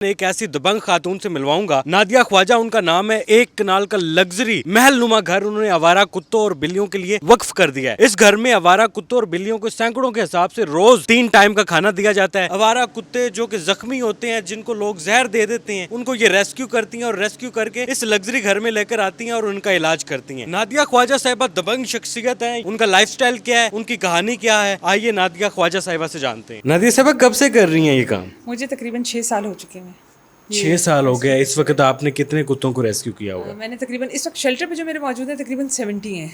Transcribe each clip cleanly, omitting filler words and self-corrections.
एक ऐसी दबंग खातून से मिलवाऊंगा। नादिया ख्वाजा उनका नाम है। एक कनाल का लग्जरी महल नुमा घर उन्होंने आवारा कुत्तों और बिल्लियों के लिए वक्फ कर दिया है। इस घर में आवारा कुत्तों और बिल्लियों को सैकड़ों के हिसाब से रोज 3 टाइम का खाना दिया जाता है। आवारा कुत्ते जो कि जख्मी होते हैं, जिनको लोग जहर दे देते हैं, उनको ये रेस्क्यू करती हैं और रेस्क्यू करके इस लग्जरी घर में लेकर आती हैं और उनका इलाज करती हैं। नादिया ख्वाजा साहिबा दबंग शख्सियत है। उनका लाइफस्टाइल क्या है, उनकी कहानी क्या है, आइए नादिया ख्वाजा साहिबा से जानते हैं। नादिया साहिबा कब से कर रही हैं ये काम? मुझे तकरीबन 6 साल हो चुके हैं। 6 साल हो गया। इस वक्त आपने कितने कुत्तों को रेस्क्यू किया होगा? मैंने तकरीबन इस वक्त शेल्टर पे जो मेरे मौजूद हैं तकरीबन 70 हैं।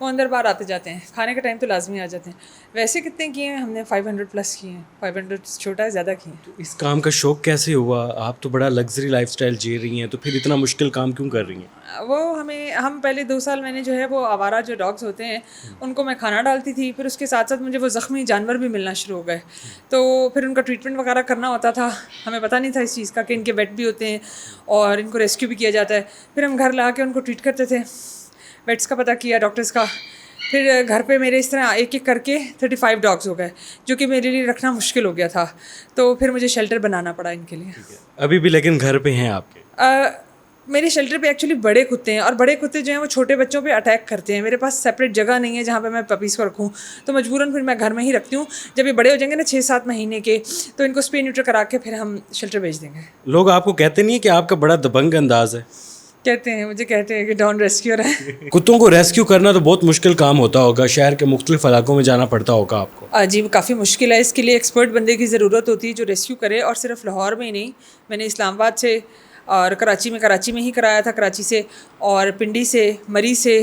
वो अंदर बाहर आते जाते हैं, खाने का टाइम तो लाजमी आ जाते हैं। वैसे कितने किए हैं हमने? 500 प्लस किए हैं। 500 छोटा है, ज़्यादा किए हैं। इस काम का शौक कैसे हुआ? आप तो बड़ा लग्जरी लाइफस्टाइल जी रही हैं, तो फिर इतना मुश्किल काम क्यों कर रही हैं? वो हम पहले 2 साल मैंने जो है वो आवारा जो डॉग्स होते हैं उनको मैं खाना डालती थी। फिर उसके साथ साथ मुझे वो ज़ख्मी जानवर भी मिलना शुरू हो गए, तो फिर उनका ट्रीटमेंट वगैरह करना होता था। हमें पता नहीं था इस चीज़ का कि इनके वेट भी होते हैं और इनको रेस्क्यू भी किया जाता है। फिर हम घर ला के उनको ट्रीट करते थे। वेट्स का पता किया, डॉक्टर्स का। फिर घर पे मेरे इस तरह एक एक करके 35 डॉग्स हो गए, जो कि मेरे लिए रखना मुश्किल हो गया था। तो फिर मुझे शेल्टर बनाना पड़ा इनके लिए। अभी भी लेकिन घर पे हैं आपके? मेरे शेल्टर पे एक्चुअली बड़े कुत्ते हैं और बड़े कुत्ते जो हैं वो छोटे बच्चों पे अटैक करते हैं। मेरे पास सेपरेट जगह नहीं है जहाँ पे मैं पपीज़ को रखूँ, तो मजबूरन फिर मैं घर में ही रखती हूँ। जब ये बड़े हो जाएंगे ना 6-7 महीने के, तो इनको स्पे न्यूट्र करा के फिर हम शेल्टर भेज देंगे। लोग आपको कहते नहीं है कि आपका बड़ा दबंग अंदाज है? कहते हैं, मुझे कहते हैं कि डॉन रेस्क्यूअर है। कुत्तों को रेस्क्यू करना तो बहुत मुश्किल काम होता होगा। शहर के मुख्तलिफ इलाकों में जाना पड़ता होगा आपको? जी, काफ़ी मुश्किल है। इसके लिए एक्सपर्ट बंदे की ज़रूरत होती है जो रेस्क्यू करे। और सिर्फ लाहौर में ही नहीं, मैंने इस्लामाबाद से और कराची में ही कराया था, कराची से और पिंडी से, मरी से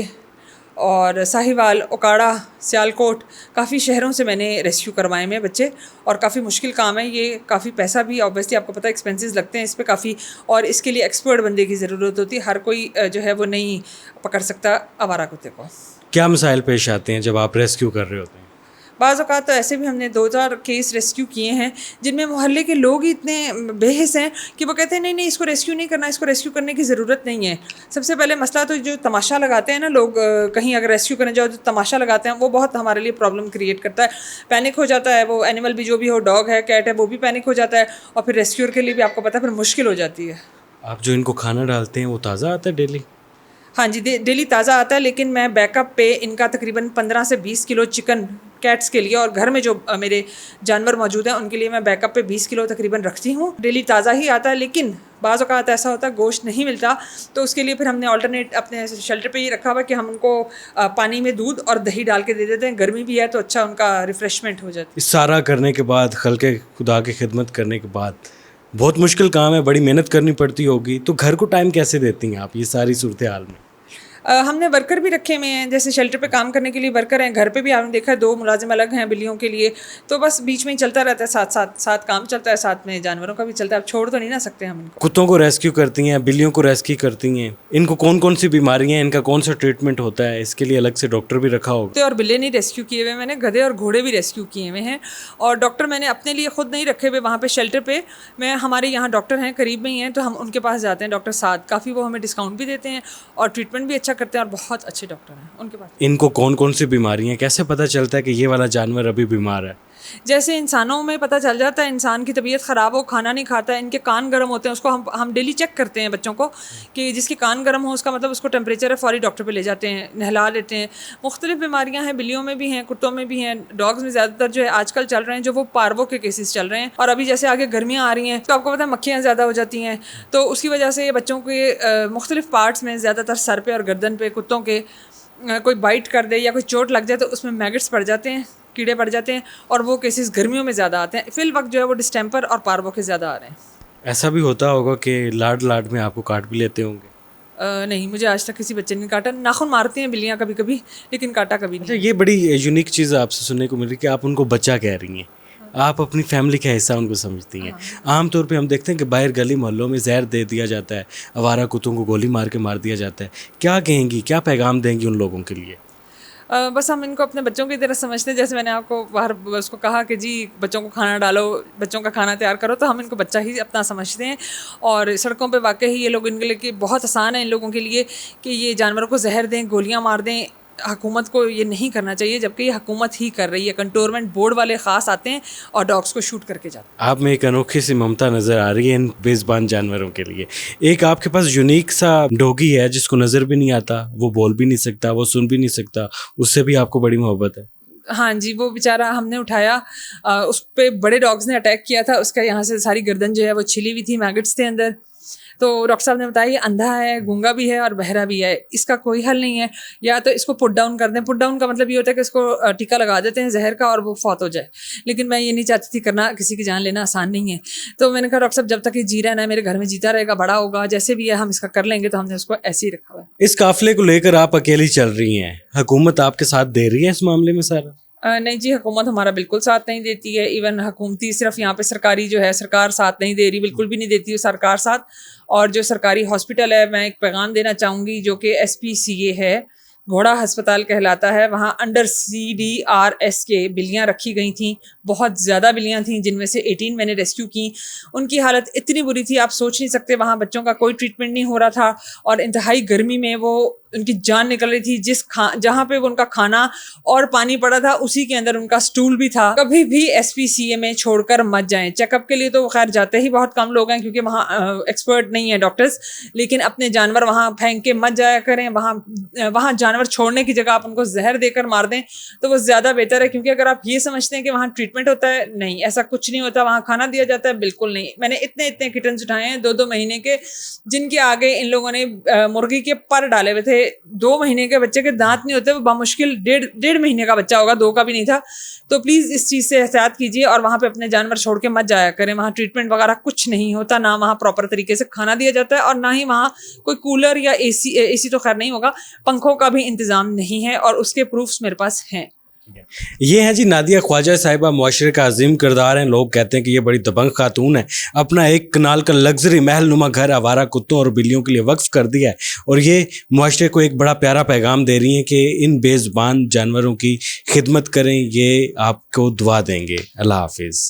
और साहिवाल, ओकाड़ा, सियालकोट, काफ़ी शहरों से मैंने रेस्क्यू करवाए हैं बच्चे। और काफ़ी मुश्किल काम है ये। काफ़ी पैसा भी ऑब्वियसली आपको पता है, एक्सपेंसेस लगते हैं इस पे काफ़ी, और इसके लिए एक्सपर्ट बंदे की ज़रूरत होती है। हर कोई जो है वो नहीं पकड़ सकता आवारा कुत्ते को। क्या मसाइल पेश आते हैं जब आप रेस्क्यू कर रहे होते हैं? बाज़ औक़ात तो ऐसे भी हमने 2000 केस रेस्क्यू किए हैं जिनमें मोहल्ले के लोग ही इतने बेहिस हैं कि वो कहते हैं नहीं इसको रेस्क्यू नहीं करना, इसको रेस्क्यू करने की ज़रूरत नहीं है। सबसे पहले मसला तो जो तमाशा लगाते हैं ना लोग, कहीं अगर रेस्क्यू करने जाओ तो तमाशा लगाते हैं, वो बहुत हमारे लिए प्रॉब्लम क्रिएट करता है। पैनिक हो जाता है वो एनिमल भी, जो भी हो, डॉग है, कैट है, वो भी पैनिक हो जाता है और फिर रेस्क्यूअर के लिए भी आपको पता है फिर मुश्किल हो जाती है। आप जो इनको खाना डालते हैं वो ताज़ा आता है डेली? हाँ जी, डेली ताज़ा आता है, लेकिन मैं बैकअप पे इनका तकरीबन 15 से 20 किलो चिकन कैट्स के लिए, और घर में जो मेरे जानवर मौजूद हैं उनके लिए मैं बैकअप पे 20 किलो तकरीबन रखती हूँ। डेली ताज़ा ही आता है, लेकिन बाज़ औक़ात ऐसा होता है गोश्त नहीं मिलता, तो उसके लिए फिर हमने ऑल्टरनेट अपने शेल्टर पे ही रखा हुआ कि हम उनको पानी में दूध और दही डाल के दे देते हैं। गर्मी भी है तो अच्छा उनका रिफ़्रेशमेंट हो जाती है। इस सारा करने के बाद, खल्के खुदा की खिदमत करने के बाद, बहुत मुश्किल काम है, बड़ी मेहनत करनी पड़ती होगी, तो घर को टाइम कैसे देती हैं आप ये सारी सूरत हाल में? हमने वर्कर भी रखे हुए हैं, जैसे शेल्टर पे काम करने के लिए वर्कर हैं। घर पे भी आपने देखा है 2 मुलाजिम अलग हैं बिल्लियों के लिए, तो बस बीच में ही चलता रहता है, साथ काम चलता है, साथ में जानवरों का भी चलता है। अब छोड़ तो नहीं ना सकते हम इनको। कुत्तों को रेस्क्यू करती हैं, बिल्लियों को रेस्क्यू करती हैं, इनको कौन कौन सी बीमारियां हैं, इनका कौन सा ट्रीटमेंट होता है, इसके लिए अलग से डॉक्टर भी रखा होगा? कुत्ते और बिल्ली नहीं रेस्क्यू किए हुए मैंने, गधे और घोड़े भी रेस्क्यू किए हुए हैं। और डॉक्टर मैंने अपने लिए खुद नहीं रखे हुए वहाँ पे शेल्टर पे। मैं, हमारे यहाँ डॉक्टर हैं करीब में ही हैं, तो हम उनके पास जाते हैं, डॉक्टर साद। काफ़ी वो हमें डिस्काउंट भी देते हैं और ट्रीटमेंट भी अच्छा करते हैं और बहुत अच्छे डॉक्टर हैं उनके पास। इनको कौन कौन सी बीमारियां, कैसे पता चलता है कि ये वाला जानवर अभी बीमार है? जैसे इंसानों में पता चल जाता है, इंसान की तबीयत ख़राब हो, खाना नहीं खाता है, इनके कान गर्म होते हैं, उसको हम डेली चेक करते हैं बच्चों को कि जिसके कान गर्म हो उसका मतलब उसको टेम्परेचर है, फौरी डॉक्टर पे ले जाते हैं, नहला लेते हैं। मुख्तलिफ बीमारियां हैं, बिल्लियों में भी हैं, कुत्तों में भी हैं, डॉग्स में ज़्यादातर जो है आजकल चल रहे हैं जो वो पार्वो के केसेस चल रहे हैं। और अभी जैसे आगे गर्मियाँ आ रही हैं तो आपको पता है मक्खियाँ ज़्यादा हो जाती हैं, तो उसकी वजह से बच्चों के मुख्तलिफ पार्ट्स में, ज़्यादातर सर पे और गर्दन पे कुत्तों के कोई बाइट कर दे या कोई चोट लग जाए तो उसमें मैगट्स पड़ जाते हैं, कीड़े पड़ जाते हैं, और वो केसेस गर्मियों में ज़्यादा आते हैं। फिल वक्त जो है वो डिस्टेम्पर और पार्वो के ज़्यादा आ रहे हैं। ऐसा भी होता होगा कि लाड में आपको काट भी लेते होंगे? नहीं, मुझे आज तक किसी बच्चे ने काटा। नाखून मारती हैं बिल्लियाँ कभी कभी, लेकिन काटा कभी नहीं। अच्छा, ये बड़ी यूनिक चीज़ आपसे सुनने को मिल रही कि आप उनको बच्चा कह रही हैं। आप अपनी फैमिली का हिस्सा उनको समझती हैं। आम तौर पे हम देखते हैं कि बाहर गली मोहल्लों में जहर दे दिया जाता है, आवारा कुत्तों को गोली मार के मार दिया जाता है। क्या कहेंगी, क्या पैगाम देंगी उन लोगों के लिए? बस हम इनको अपने बच्चों की तरह समझते हैं। जैसे मैंने आपको बाहर उसको कहा कि जी बच्चों को खाना डालो, बच्चों का खाना तैयार करो, तो हम इनको बच्चा ही अपना समझते हैं। और सड़कों पे वाकई ये लोग, इनके लिए कि बहुत आसान है इन लोगों के लिए कि ये जानवरों को जहर दें, गोलियां मार दें, हुकूमत को ये नहीं करना चाहिए, जबकि ये हुकूमत ही कर रही है। कंटोनमेंट बोर्ड वाले ख़ास आते हैं और डॉग्स को शूट करके जाते हैं। आप में एक अनोखी सी ममता नज़र आ रही है इन बेज़बान जानवरों के लिए। एक आपके पास यूनिक सा डॉगी है जिसको नज़र भी नहीं आता, वो बोल भी नहीं सकता, वो सुन भी नहीं सकता, उससे भी आपको बड़ी मोहब्बत है। हाँ जी, वो बेचारा हमने उठाया, उस पे बड़े डॉग्स ने अटैक किया था, उसका यहाँ से सारी गर्दन जो है वो छिली हुई थी, मैगट्स थे अंदर। तो डॉक्टर साहब ने बताया ये अंधा है, गूंगा भी है और बहरा भी है, इसका कोई हल नहीं है, या तो इसको पुट डाउन कर दें। पुट डाउन का मतलब ये होता है कि इसको टीका लगा देते हैं जहर का और वो फौत हो जाए। लेकिन मैं ये नहीं चाहती थी करना, किसी की जान लेना आसान नहीं है। तो मैंने कहा डॉक्टर साहब जब तक ये जी रहा है मेरे घर में जीता रहेगा, बड़ा होगा, जैसे भी है हम इसका कर लेंगे। तो हमने उसको ऐसे ही रखा हुआ है। इस काफिले को लेकर आप अकेली चल रही हैं, हुकूमत आपके साथ दे रही है इस मामले में सारा? नहीं जी, हुकूमत हमारा बिल्कुल साथ नहीं देती है। इवन हुकूमती सिर्फ यहाँ पे सरकारी जो है सरकार साथ नहीं दे रही, बिल्कुल भी नहीं देती है सरकार साथ। और जो सरकारी हॉस्पिटल है, मैं एक पैगाम देना चाहूँगी, जो कि SPCA है, घोड़ा अस्पताल कहलाता है, वहाँ अंडर CDRS के बिल्लियाँ रखी गई थी। बहुत ज़्यादा बिल्लियाँ थीं, जिनमें से 18 मैंने रेस्क्यू की। उनकी हालत इतनी बुरी थी आप सोच नहीं सकते। वहाँ बच्चों का कोई ट्रीटमेंट नहीं हो रहा था और इंतहाई गर्मी में वो उनकी जान निकल रही थी। जहाँ पे वो उनका खाना और पानी पड़ा था उसी के अंदर उनका स्टूल भी था। कभी भी SPCA में छोड़कर मत जाएं। चेकअप के लिए तो खैर जाते ही बहुत कम लोग हैं, क्योंकि वहाँ एक्सपर्ट नहीं है डॉक्टर्स। लेकिन अपने जानवर वहाँ फेंक के मत जाया करें। वहाँ जानवर छोड़ने की जगह आप उनको जहर देकर मार दें तो वो ज़्यादा बेहतर है। क्योंकि अगर आप ये समझते हैं कि वहाँ ट्रीटमेंट होता है, नहीं, ऐसा कुछ नहीं होता। वहाँ खाना दिया जाता है, बिल्कुल नहीं। मैंने इतने किटन्स उठाए हैं 2-2 महीने के, जिनके आगे इन लोगों ने मुर्गी के पर डाले हुए थे। 2 महीने के बच्चे के दांत नहीं होते, वो बामुश्किल 1.5 महीने का बच्चा होगा, 2 का भी नहीं था। तो प्लीज़ इस चीज़ से एहतियात कीजिए और वहाँ पे अपने जानवर छोड़ के मत जाया करें। वहाँ ट्रीटमेंट वगैरह कुछ नहीं होता, ना वहाँ प्रॉपर तरीके से खाना दिया जाता है और ना ही वहाँ कोई कूलर या AC तो खैर नहीं होगा, पंखों का भी इंतज़ाम नहीं है और उसके प्रूफ्स मेरे पास हैं। ये है जी नादिया ख्वाजा साहिबा, मुआशरे का अजीम किरदार हैं। लोग कहते हैं कि ये बड़ी दबंग खातून है, अपना 1 कनाल का लग्जरी महल नुमा घर आवारा कुत्तों और बिल्लियों के लिए वक्फ कर दिया है और ये मुआशरे को एक बड़ा प्यारा पैगाम दे रही हैं कि इन बेज़बान जानवरों की खिदमत करें, ये आपको दुआ देंगे। अल्लाह हाफिज़।